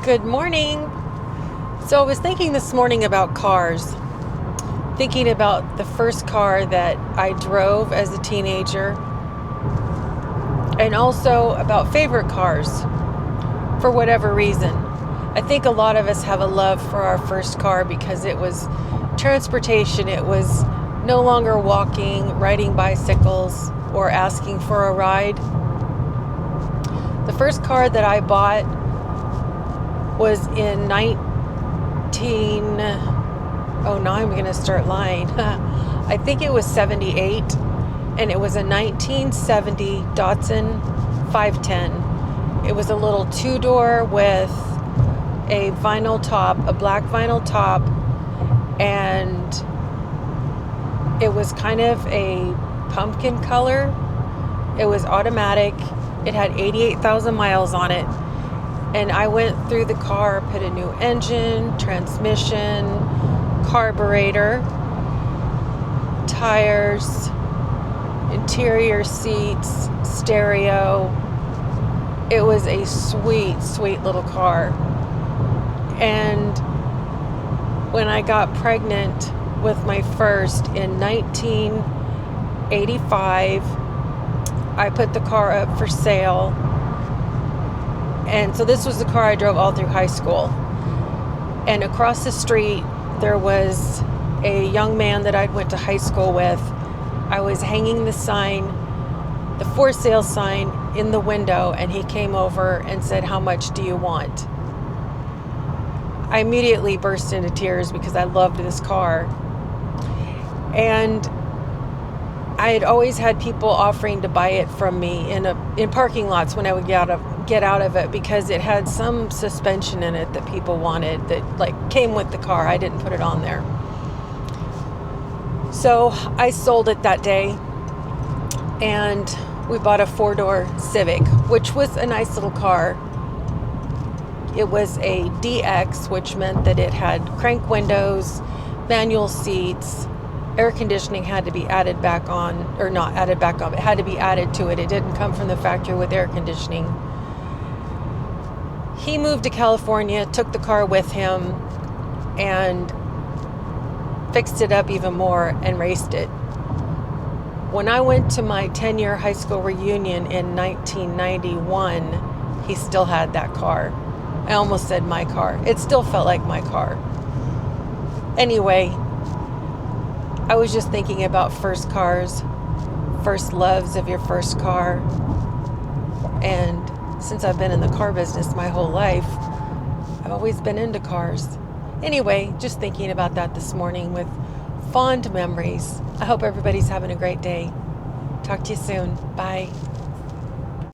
Good morning. So I was thinking this morning about cars, thinking about the first car that I drove as a teenager, and also about favorite cars for whatever reason. I think a lot of us have a love for our first car because it was transportation. It was no longer walking, riding bicycles, or asking for a ride. The first car that I bought was in oh, now I'm going to start lying. I think it was 78, and it was a 1970 Datsun 510. It was a little two-door with a vinyl top, a black vinyl top, and it was kind of a pumpkin color. It was automatic. It had 88,000 miles on it. And I went through the car, put a new engine, transmission, carburetor, tires, interior seats, stereo. It was a sweet, sweet little car. And when I got pregnant with my first in 1985, I put the car up for sale. And so this was the car I drove all through high school. And across the street, there was a young man that I went to high school with. I was hanging the sign, the for sale sign, in the window, and he came over and said, "How much do you want?" I immediately burst into tears because I loved this car. And I had always had people offering to buy it from me in parking lots when I would get out of it, because it had some suspension in it that people wanted that came with the car. I didn't put it on there. So I sold it that day, and we bought a 4-door Civic, which was a nice little car. It was a DX, which meant that it had crank windows, manual seats. Air conditioning had to be added back on, or not added back on, it had to be added to it. It didn't come from the factory with air conditioning. He moved to California, took the car with him, and fixed it up even more and raced it. When I went to my 10-year high school reunion in 1991, he still had that car. I almost said my car. It still felt like my car. Anyway, I was just thinking about first cars, first loves of your first car. And since I've been in the car business my whole life, I've always been into cars. Anyway, just thinking about that this morning with fond memories. I hope everybody's having a great day. Talk to you soon. Bye.